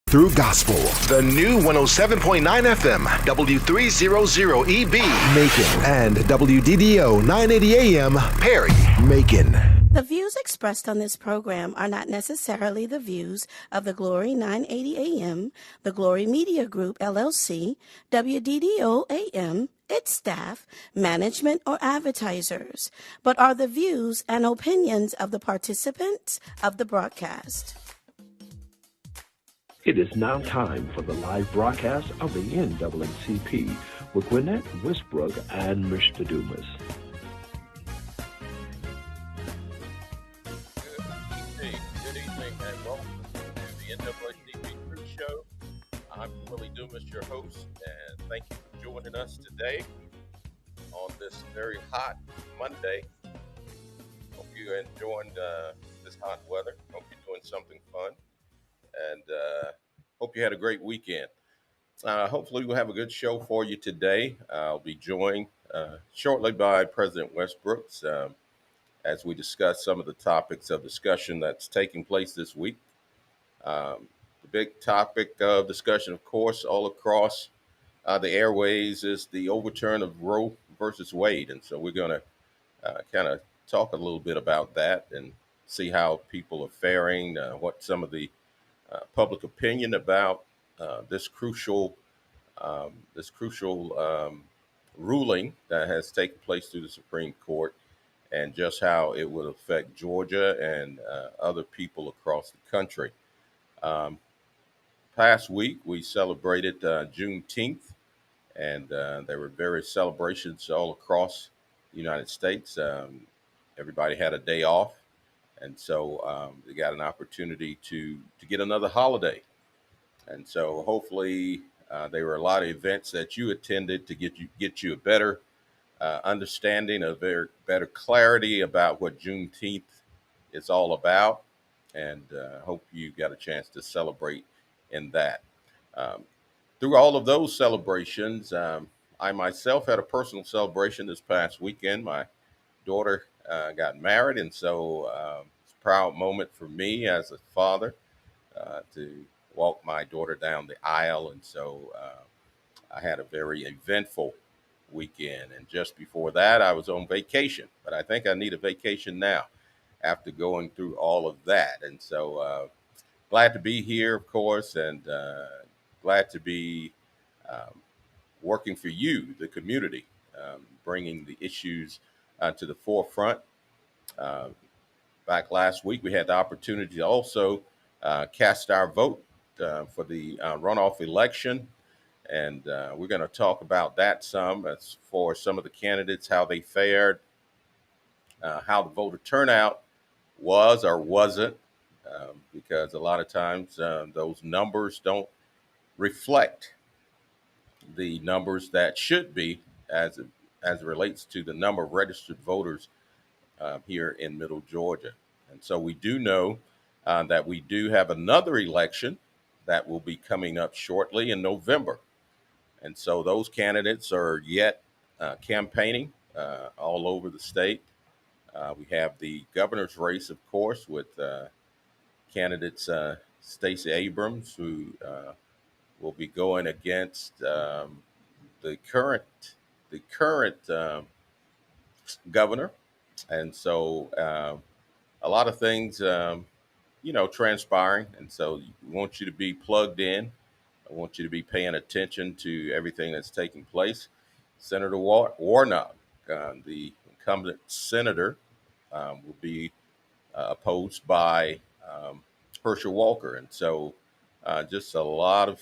Through gospel. The new 107.9 FM, W300EB, Macon, and WDDO 980 AM, Perry. Macon. The views expressed on this program are not necessarily the views of the Glory 980 AM, the Glory Media Group, LLC, WDDO AM, its staff, management, or advertisers, but are the views and opinions of the participants of the broadcast. It is now time for the live broadcast of the NAACP with Gwinnett Westbrook and Mr. Dumas. Good evening, and welcome to the NAACP Crew Show. I'm Willie Dumas, your host, and thank you for joining us today on this very hot Monday. Hope you're enjoying this hot weather. Hope you're doing something fun. And hope you had a great weekend. Hopefully we'll have a good show for you today. I'll be joined shortly by President Westbrook as we discuss some of the topics of discussion that's taking place this week. The big topic of discussion, of course, all across the airways is the overturn of Roe versus Wade. And so we're going to kind of talk a little bit about that and see how people are faring, what some of the public opinion about this crucial ruling that has taken place through the Supreme Court, and just how it would affect Georgia and other people across the country. Past week we celebrated Juneteenth, and there were various celebrations all across the United States. Everybody had a day off. And so they got an opportunity to get another holiday. And so hopefully there were a lot of events that you attended to get you a better understanding, a better clarity about what Juneteenth is all about. And hope you got a chance to celebrate in that. Through all of those celebrations, I myself had a personal celebration this past weekend. My daughter got married, and so it's a proud moment for me as a father to walk my daughter down the aisle. And so I had a very eventful weekend. And just before that, I was on vacation. But I think I need a vacation now after going through all of that. And so glad to be here, of course, and glad to be working for you, the community, bringing the issues to the forefront. Back last week, we had the opportunity to also cast our vote for the runoff election. And we're going to talk about that some, as for some of the candidates, how they fared, how the voter turnout was or wasn't, because a lot of times those numbers don't reflect the numbers that should be as it relates to the number of registered voters here in Middle Georgia. And so we do know that we do have another election that will be coming up shortly in November. And so those candidates are yet campaigning all over the state. We have the governor's race, of course, with candidates Stacey Abrams, who will be going against the current governor. And so a lot of things, transpiring. And so we want you to be plugged in. I want you to be paying attention to everything that's taking place. Senator Warnock, the incumbent senator, will be opposed by Herschel Walker. And so just a lot of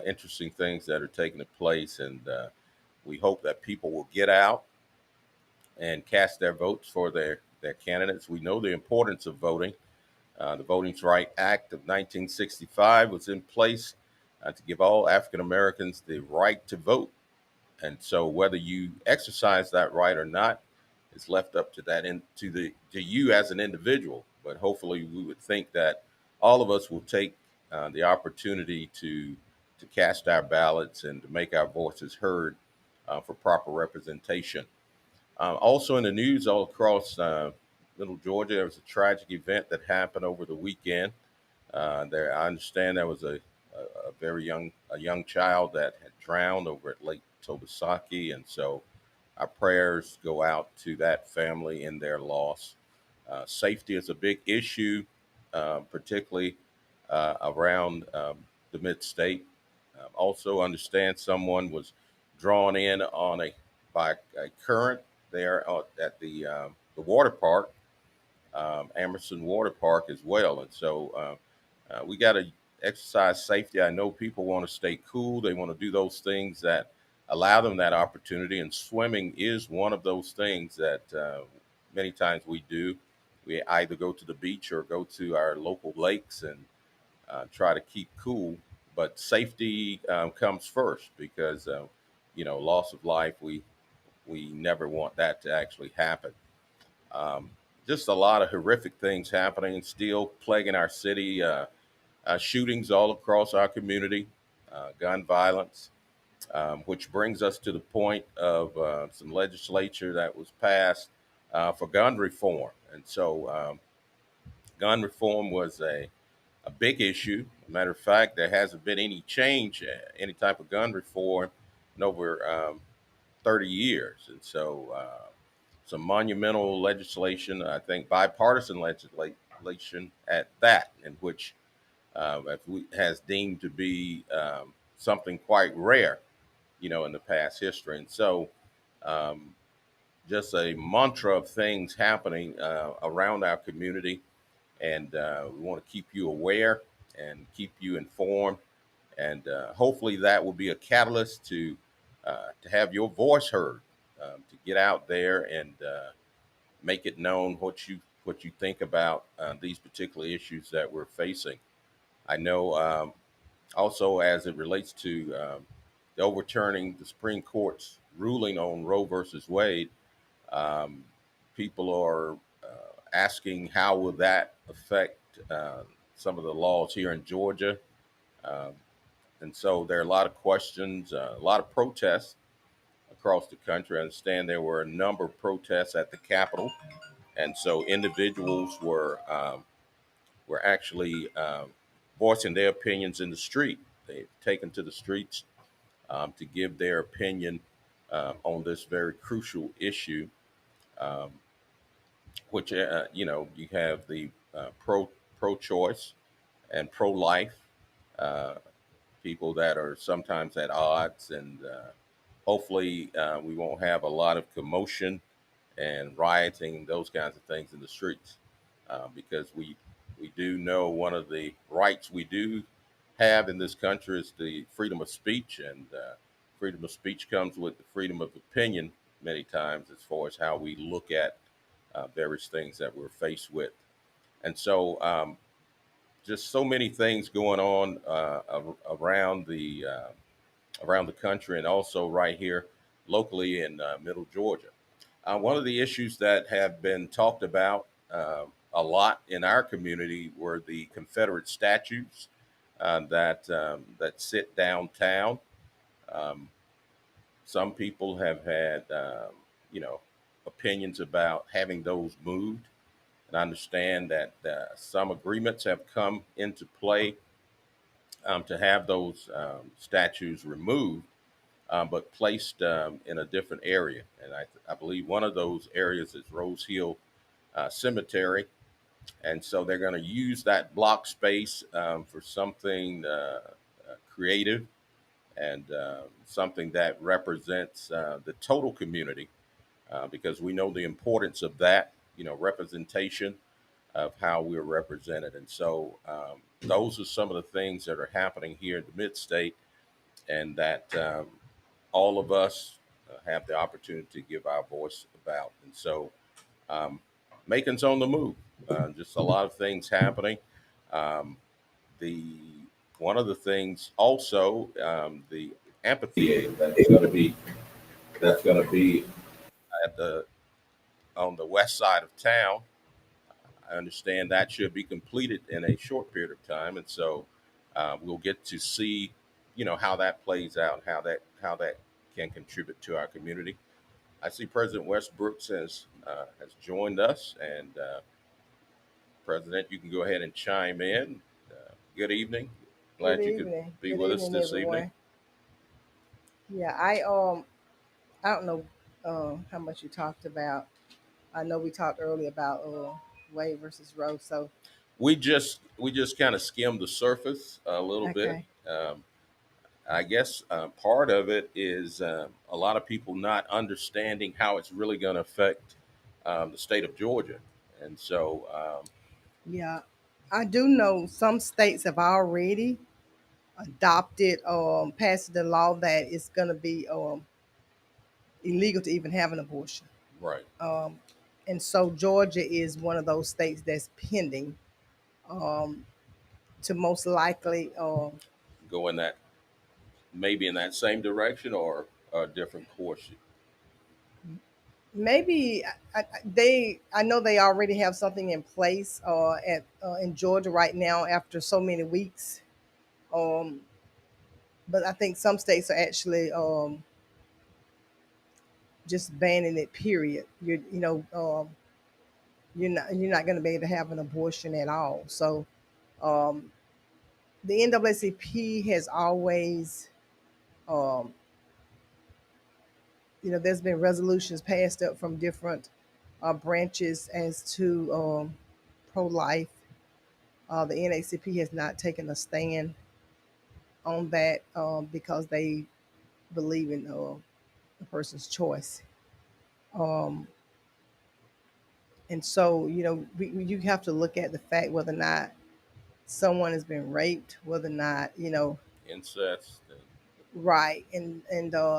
interesting things that are taking place. And we hope that people will get out and cast their votes for their candidates. We know the importance of voting. The Voting Rights Act of 1965 was in place to give all African Americans the right to vote. And so whether you exercise that right or not is left up to to you as an individual. But hopefully we would think that all of us will take the opportunity to cast our ballots and to make our voices heard for proper representation. Also in the news all across Middle Georgia, there was a tragic event that happened over the weekend. I understand there was a a young child that had drowned over at Lake Tobesaki, and so our prayers go out to that family in their loss. Safety is a big issue, particularly around the mid-state. Also, understand someone was drawn in on a by a current there at the water park, Amerson Water Park as well, and so we got to exercise safety. I know people want to stay cool; they want to do those things that allow them that opportunity, and swimming is one of those things that many times we do. We either go to the beach or go to our local lakes and try to keep cool. But safety comes first because loss of life. We never want that to actually happen. Um, just a lot of horrific things happening, still plaguing our city. Shootings all across our community, gun violence, which brings us to the point of some legislature that was passed for gun reform. And so, gun reform was a big issue. As a matter of fact, there hasn't been any change, any type of gun reform in over 30 years. And so, some monumental legislation, I think bipartisan legislation at that, in which has deemed to be something quite rare, in the past history. And so, um, just a mantra of things happening around our community, and we want to keep you aware and keep you informed, and hopefully that will be a catalyst to have your voice heard, to get out there and make it known what you think about these particular issues that we're facing. I know also as it relates to the overturning the Supreme Court's ruling on Roe versus Wade, um, people are asking how will that affect some of the laws here in Georgia. Um, and so there are a lot of questions, a lot of protests across the country. I understand there were a number of protests at the Capitol, and so individuals were actually voicing their opinions in the street. They've taken to the streets to give their opinion on this very crucial issue, um, which you have the pro-choice and pro-life uh, people that are sometimes at odds, and hopefully we won't have a lot of commotion and rioting, those kinds of things in the streets, because we do know one of the rights we do have in this country is the freedom of speech, and freedom of speech comes with the freedom of opinion many times as far as how we look at various things that we're faced with. And so, just so many things going on around the country, and also right here locally in Middle Georgia. One of the issues that have been talked about a lot in our community were the Confederate statues that sit downtown. Um, some people have had you know opinions about having those moved, and I understand that some agreements have come into play to have those statues removed, but placed in a different area. And I believe one of those areas is Rose Hill Cemetery. And so they're going to use that block space for something creative, and something that represents the total community, because we know the importance of that, representation of how we're represented. And so those are some of the things that are happening here in the mid state, and that all of us have the opportunity to give our voice about. And so, um, Macon's on the move. Just a lot of things happening. Um, the One of the things also, the amphitheater that's going to be at the on the west side of town. I understand that should be completed in a short period of time, and so we'll get to see, how that plays out, how that can contribute to our community. I see President Westbrooks has joined us, and President, you can go ahead and chime in. Good evening. Good Glad you could evening. be Good with us evening, this evening. everyone. Yeah, I don't know how much you talked about. I know we talked earlier about Wade versus Roe. So We just kind of skimmed the surface a little bit. okay, I guess part of it is a lot of people not understanding how it's really going to affect the state of Georgia, and so yeah, I do know some states have already adopted, passed the law that it's going to be illegal to even have an abortion. right, And so Georgia is one of those states that's pending to most likely. go in that maybe in that same direction or a different course. Maybe I know they already have something in place at in Georgia right now after so many weeks. Um, but I think some states are actually just banning it. Period. You're not going to be able to have an abortion at all. So um, the NAACP has always, um, there's been resolutions passed up from different branches as to pro life. The NACP has not taken a stand on that because they believe in a person's choice. Um, and so, you have to look at the fact whether or not someone has been raped, whether or not, Incest. And, right.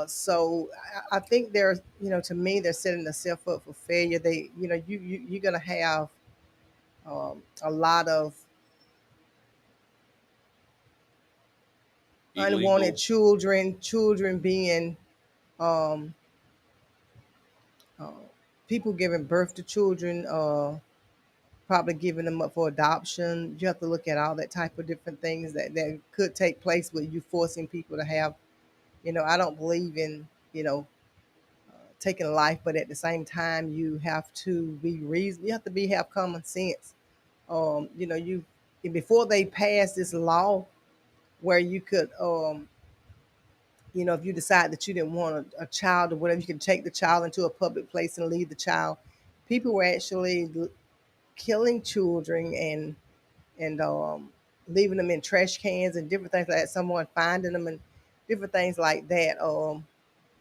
So I think they're, to me, they're setting themselves up for failure. You're going to have a lot of unwanted illegal children being um, uh, people giving birth to children, probably giving them up for adoption. You have to look at all that type of different things that could take place with you forcing people to have. I don't believe in taking a life, but at the same time, you have to be reason. You have to have common sense. You before they pass this law where you could if you decide that you didn't want a child or whatever, you can take the child into a public place and leave the child. People were actually killing children and leaving them in trash cans and different things like that. Someone finding them and different things like that.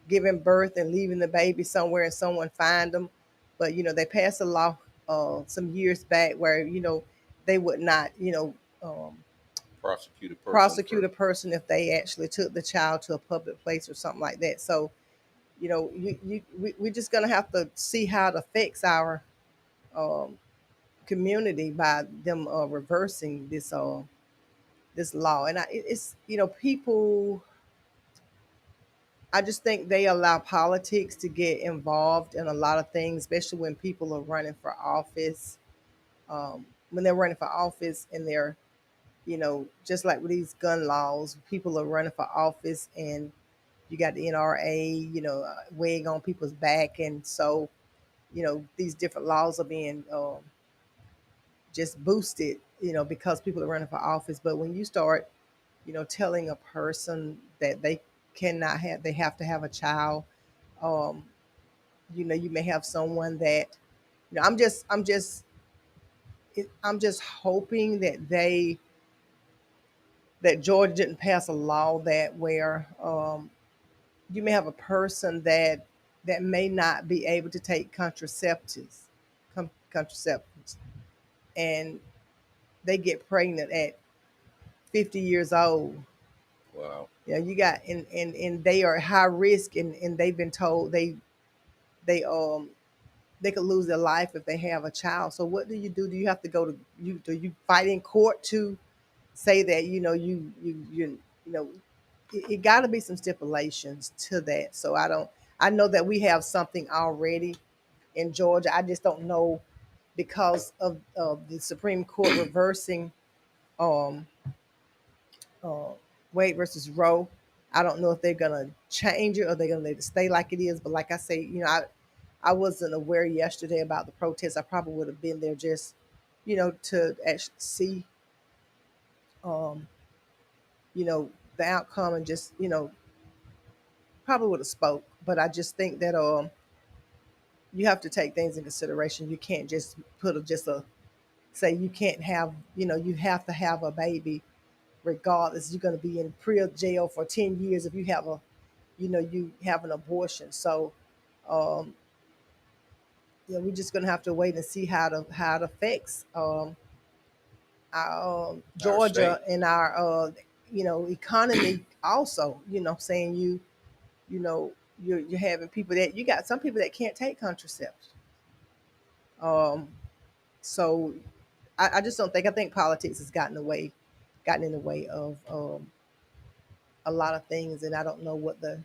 Giving birth and leaving the baby somewhere and someone find them. But they passed a law some years back where they would not prosecute a person prosecute for a person if they actually took the child to a public place or something like that. So we're just gonna have to see how it affects our um, community by them reversing this law. And it's people. I just think they allow politics to get involved in a lot of things, especially when people are running for office. When they're running for office and they're just like with these gun laws, people are running for office and you got the NRA, weighing on people's back. And so, these different laws are being just boosted, because people are running for office. But when you start, telling a person that they have to have a child, um, you may have someone that, I'm just hoping that Georgia didn't pass a law that where you may have a person that may not be able to take contraceptives, and they get pregnant at 50 years old. wow, Yeah, you got and they are high risk, and they've been told they they could lose their life if they have a child. So what do you do? Do you have to go to you? Do you fight in court to say that you know it got to be some stipulations to that. So I know that we have something already in Georgia. I just don't know because of the Supreme Court reversing um uh Wade versus Roe. I don't know if they're gonna change it or they're gonna let it stay like it is. But like I say, I wasn't aware yesterday about the protest. I probably would have been there just to actually see um you know, the outcome, and just, probably would have spoke. But I just think that you have to take things in consideration. You can't just put just a say you can't have, you have to have a baby regardless. You're going to be in pre jail for 10 years if you have you have an abortion. So um, we're just going to have to wait and see how it affects our Our state. Georgia and our economy also. Saying you know you're having people that you got some people that can't take contraceptives. Um, so I just don't think I think politics has gotten in the way of a lot of things, and I don't know what the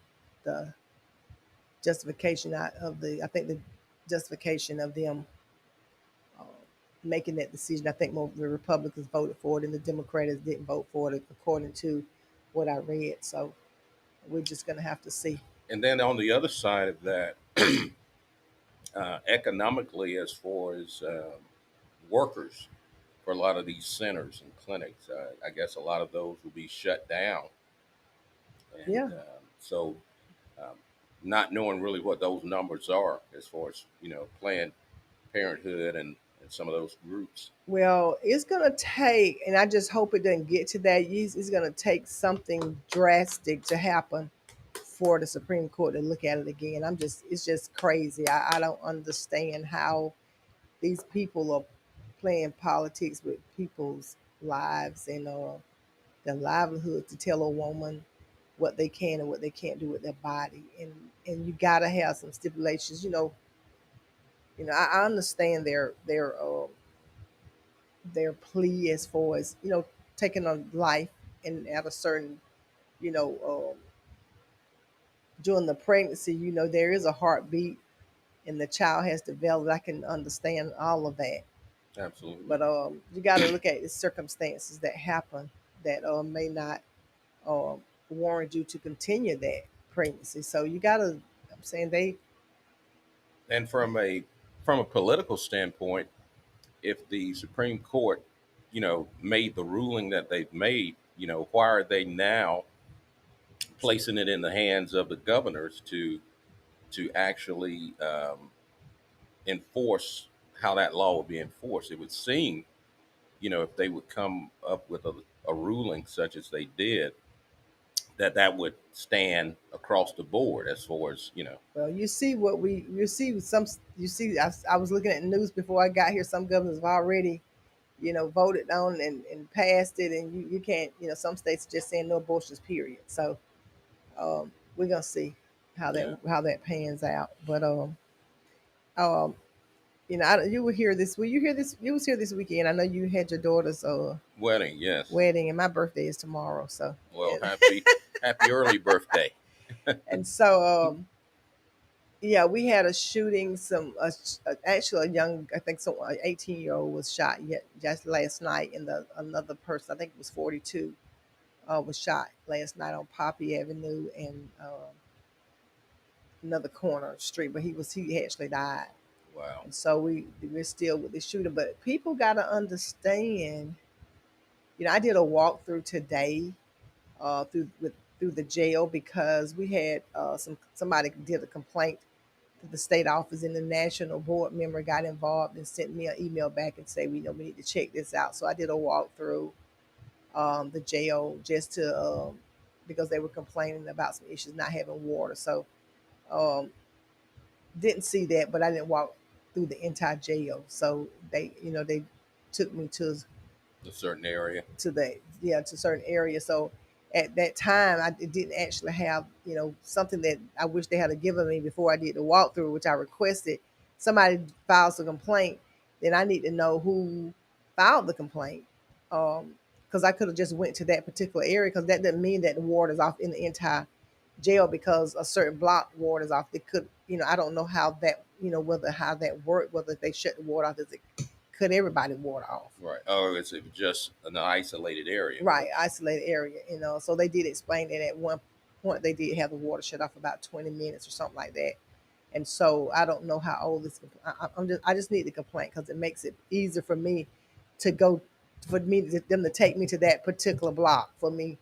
justification of the I think the justification of them uh, making that decision. I think more the Republicans voted for it and the Democrats didn't vote for it, according to what I read. So we're just gonna have to see. And then on the other side of that, economically, as far as workers for a lot of these centers and clinics, I guess a lot of those will be shut down. And Yeah. so, um, not knowing really what those numbers are as far as Planned Parenthood and some of those groups. Well, it's gonna take, and I just hope it doesn't get to that. It's gonna take something drastic to happen for the Supreme Court to look at it again. It's just crazy. I don't understand how these people are playing politics with people's lives and their livelihood to tell a woman what they can and what they can't do with their body. And you gotta have some stipulations. I understand their plea as far as taking a life and at a certain you know during the pregnancy, there is a heartbeat and the child has developed. I can understand all of that, Absolutely. but you got to look at the circumstances that happen that may not uh, warrant you to continue that pregnancy. So you got to, I'm saying they, And from a political standpoint, if the Supreme Court, made the ruling that they've made, why are they now placing it in the hands of the governors to actually enforce how that law would be enforced? It would seem, if they would come up with a ruling such as they did, that would stand across the board as far as well, you see some, I was looking at the news before I got here. Some governors have already voted on and passed it, and you can't, some states just saying no abortions, period. So we're gonna see yeah. how that pans out. But um, you were here this. Will you hear this? You was here this weekend. I know you had your daughter's Wedding, yes. wedding, and my birthday is tomorrow. So Well, yeah. happy early birthday. And so yeah, we had a shooting. Actually a young, I think so, an 18-year-old was shot yet just last night, and the another person, I think it was 42, was shot last night on Poppy Avenue and another corner street, but he actually died. Wow. And so we're still with the shooter. But people got to understand. I did a walkthrough today through the jail because we had somebody did a complaint to the state office, and the national board member got involved and sent me an email back and say we need to check this out. So I did a walkthrough the jail just to because they were complaining about some issues not having water. So um, didn't see that, but I didn't walk through the entire jail. So they took me A certain area. to certain areas. So at that time, I didn't actually have something that I wish they had given me before I did the walkthrough, which I requested. Somebody files a complaint, then I need to know who filed the complaint, because I could have just went to that particular area, because that doesn't mean that the ward is off in the entire jail because a certain block ward is off. They could, I don't know how that, whether how that worked, whether if they shut the ward off, does it cut everybody ward off? Right. Oh, it's just an isolated area. Right, isolated area. So they did explain that at one point they did have the water shut off about 20 minutes or something like that. And so I don't know how old this. I just need the complaint because it makes it easier for me to go, them to take me to that particular block for me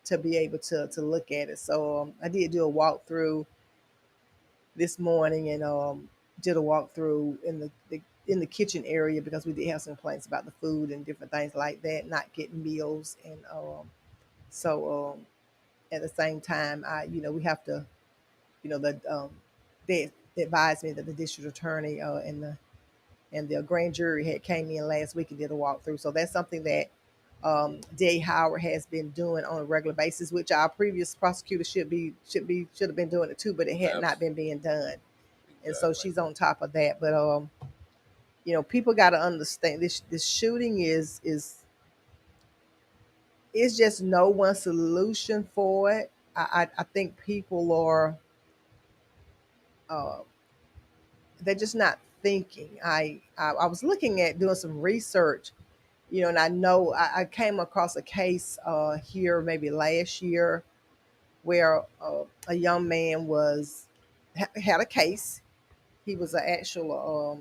to be able to look at it. So I did do a walkthrough this morning, and did a walkthrough in the kitchen area because we did have some complaints about the food and different things like that, not getting meals, and so at the same time, we have to, they advised me that the district attorney and the grand jury had came in last week and did a walkthrough. So that's something that DA Howard has been doing on a regular basis, which our previous prosecutor should have been doing it too, but it had not been being done. And so she's on top of that. But people got to understand this shooting is just no one solution for it. I think people are they're just not thinking. I was looking at doing some research, and I know I came across a case here maybe last year where a young man had a case. He was an actual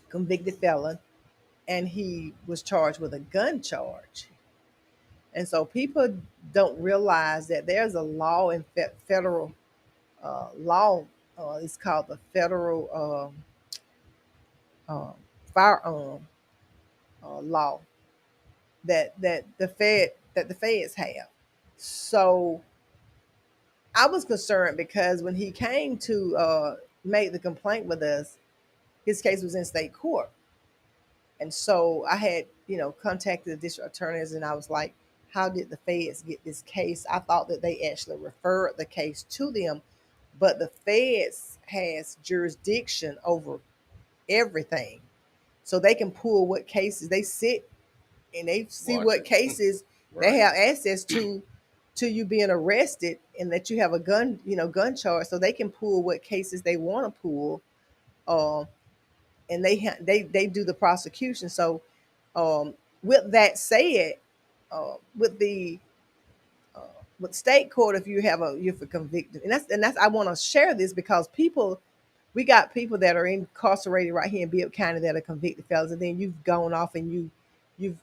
convicted felon, and he was charged with a gun charge. And so people don't realize that there's a law in federal law. It's called the federal firearm law that the feds have. So I was concerned because when he came to make the complaint with us, his case was in state court. And so I had, contacted the district attorneys, and I was like, how did the feds get this case? I thought that they actually referred the case to them, but the feds has jurisdiction over everything. So they can pull what cases they sit and they see what cases they have access to you being arrested and that you have a gun charge. So they can pull what cases they want to pull. And they do the prosecution. So with that said, with the with state court, if you're for convicted, and that's I want to share this because we got people that are incarcerated right here in Bibb County that are convicted felons, and then you've gone off and you've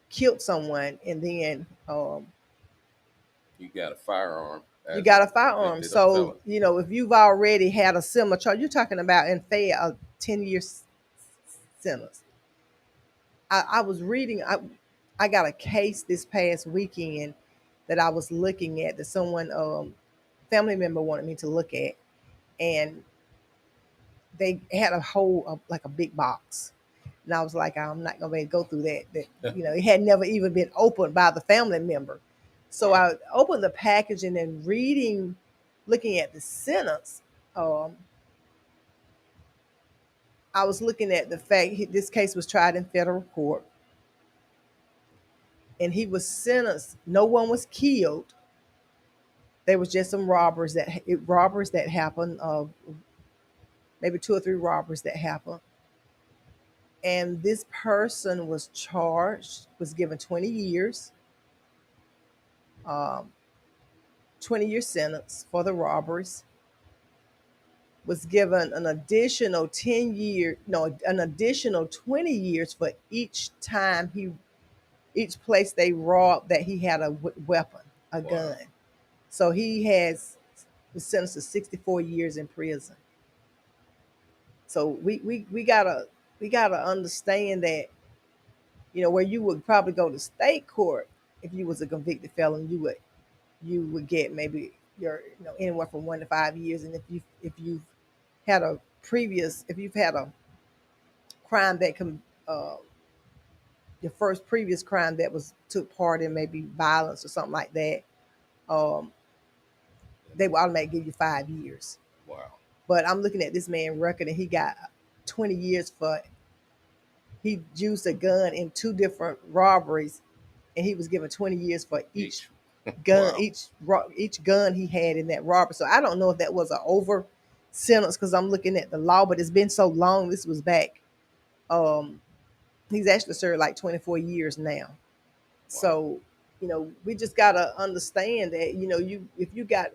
killed someone, and then You got a firearm. you got a firearm. So if you've already had a similar charge, you're talking about in Fayette a 10-year sentence. I was reading. I got a case this past weekend that I was looking at that someone family member wanted me to look at, and they had a whole like a big box, and I was like, I'm not gonna be able to go through that. It had never even been opened by the family member. So I opened the package and then looking at the sentence. I was looking at the fact this case was tried in federal court, and he was sentenced. No one was killed. There was just some robbers that happened. Maybe 2 or 3 robbers that happened. And this person was charged, was given 20 years, 20-year sentence for the robberies, was given an additional 20 years for each place they robbed that he had a weapon, a gun. So he was sentenced to 64 years in prison. So we gotta understand that, where you would probably go to state court if you was a convicted felon, you would get maybe anywhere from 1 to 5 years. And if you've had a crime that your first previous crime that took part in maybe violence or something like that, they will automatically give you 5 years. Wow. But I'm looking at this man's record, and he got 20 years he used a gun in 2 different robberies, and he was given 20 years for each gun, each gun he had in that robbery. So I don't know if that was an over sentence because I'm looking at the law, but it's been so long. This was back. He's actually served like 24 years now. Wow. So, we just gotta understand that, if you got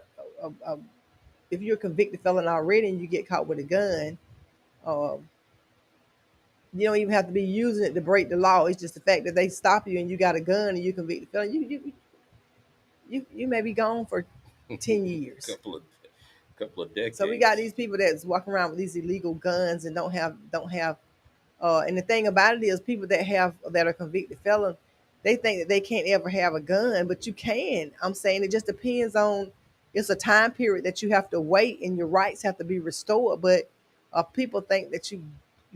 if you're a convicted felon already and you get caught with a gun, you don't even have to be using it to break the law. It's just the fact that they stop you and you got a gun and you're convicted felon. you may be gone for 10 years. couple of decades. So we got these people that's walking around with these illegal guns and don't have and the thing about it is people that are convicted felons, they think that they can't ever have a gun, but you can. I'm saying it just depends on, it's a time period that you have to wait and your rights have to be restored. But people think that you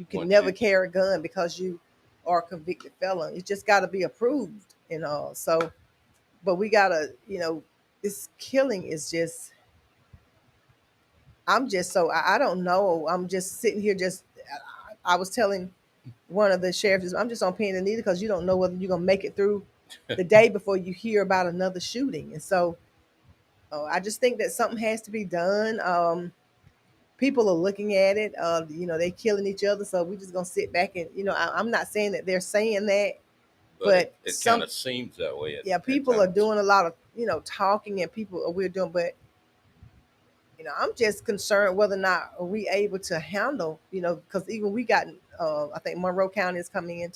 can Once never you- carry a gun because you are a convicted felon. It just got to be approved, So, but we gotta, this killing is just. I'm just so I don't know. I'm just sitting here. I was telling one of the sheriffs, I'm just on pins and needles because you don't know whether you're gonna make it through the day before you hear about another shooting. And so I just think that something has to be done. People are looking at it. They killing each other, so we're just gonna sit back and I'm not saying that they're saying that, but it kind of seems that way. People are doing a lot of talking, and we're doing, but I'm just concerned whether or not are we able to handle, because even we got, I think Monroe County is coming in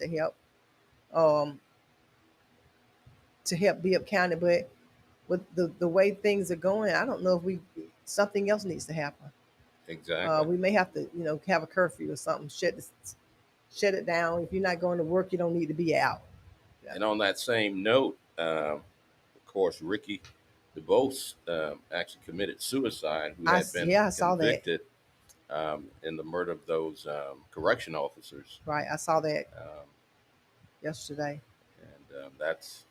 um, to help Bibb County, but with the way things are going, I don't know if something else needs to happen. Exactly. We may have to, have a curfew or something, shut it down. If you're not going to work, you don't need to be out. And on that same note, of course, Ricky DeBose actually committed suicide, who had been I saw convicted in the murder of those correction officers. Right, I saw that yesterday. And that's...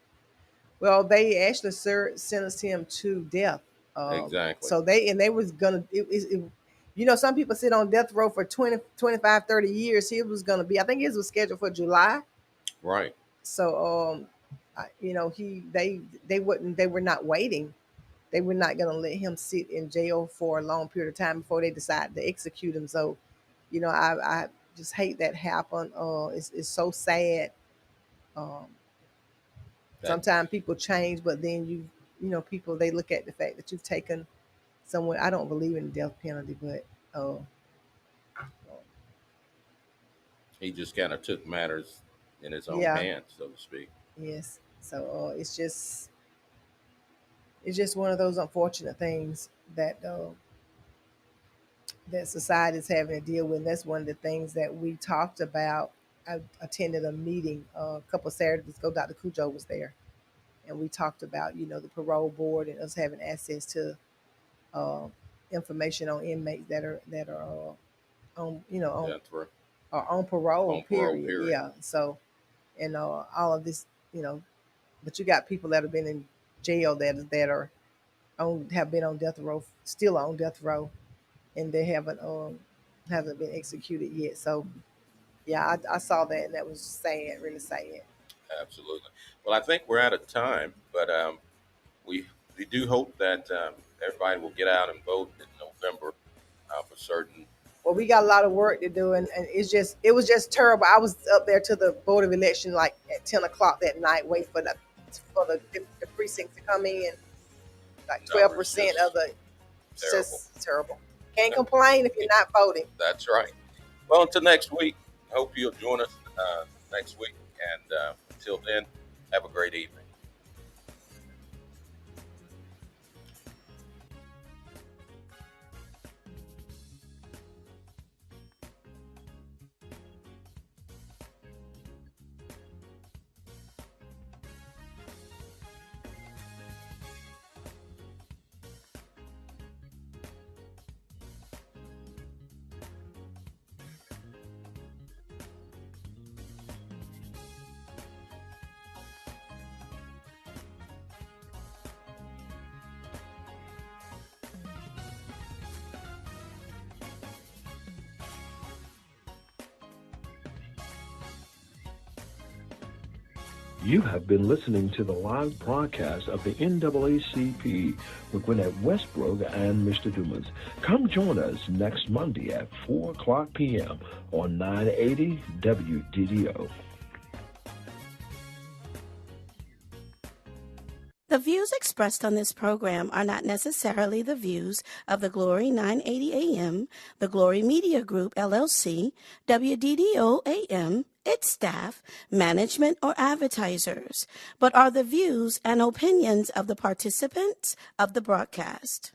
Well, they actually sentenced him to death. Exactly. So they was going to, some people sit on death row for 20, 25, 30 years. He was going to be, I think his was scheduled for July. Right. So, they were not waiting. They were not going to let him sit in jail for a long period of time before they decided to execute him. So, I just hate that happen. It's so sad. Sometimes people change, but then people, they look at the fact that you've taken someone. I don't believe in the death penalty, but he just kind of took matters in his own hands, so to speak. Yes. So it's just one of those unfortunate things that that society is having to deal with. And that's one of the things that we talked about. I attended a meeting a couple of Saturdays ago. Dr. Cujo was there, and we talked about the parole board and us having access to information on inmates that are on on parole. Period. Yeah. So, and all of this, but you got people that have been in jail that have been on death row, still on death row, and they haven't been executed yet. So, yeah, I saw that, and that was sad, really sad. Absolutely. Well, I think we're out of time, but we do hope that everybody will get out and vote in November for certain. Well, we got a lot of work to do, and it was just terrible. I was up there to the Board of Election like at 10 o'clock that night, wait for the precincts to come in. Like 12% of the, it's just terrible. Can't complain if you're not voting. That's right. Well, until next week, hope you'll join us next week. And until then, have a great evening. You have been listening to the live broadcast of the NAACP with Gwinnett Westbrook and Mr. Dumas. Come join us next Monday at 4 o'clock p.m. on 980 WDDO. The views expressed on this program are not necessarily the views of the Glory 980 AM, the Glory Media Group, LLC, WDDO AM, its staff, management, or advertisers, but are the views and opinions of the participants of the broadcast.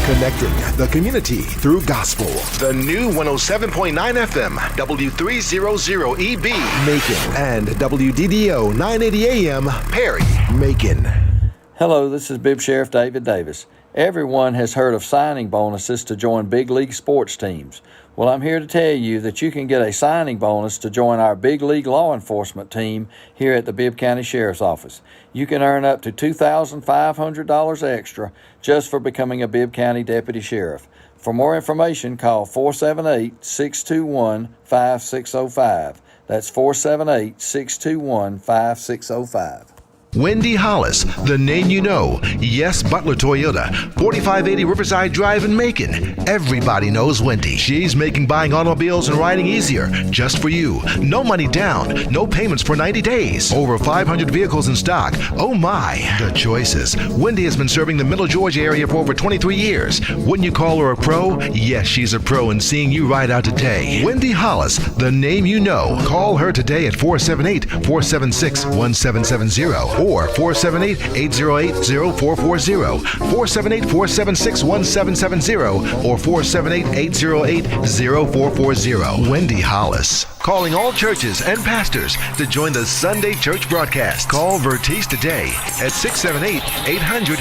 Connecting the community through gospel. The new 107.9 FM, W300EB. Macon and WDDO 980 AM. Perry. Macon. Hello, this is Bib Sheriff David Davis. Everyone has heard of signing bonuses to join big league sports teams. Well, I'm here to tell you that you can get a signing bonus to join our big league law enforcement team here at the Bibb County Sheriff's Office. You can earn up to $2,500 extra just for becoming a Bibb County Deputy Sheriff. For more information, call 478-621-5605. That's 478-621-5605. Wendy Hollis, the name you know. Yes, Butler Toyota, 4580 Riverside Drive in Macon. Everybody knows Wendy. She's making buying automobiles and riding easier, just for you. No money down, no payments for 90 days. Over 500 vehicles in stock. Oh my, the choices. Wendy has been serving the Middle Georgia area for over 23 years. Wouldn't you call her a pro? Yes, she's a pro in seeing you ride out today. Wendy Hollis, the name you know. Call her today at 478-476-1770 or 478-808-0440, 478-476-1770 or 478-808-0440. Wendy Hollis. Calling all churches and pastors to join the Sunday church broadcast. Call Vertice today at 678-800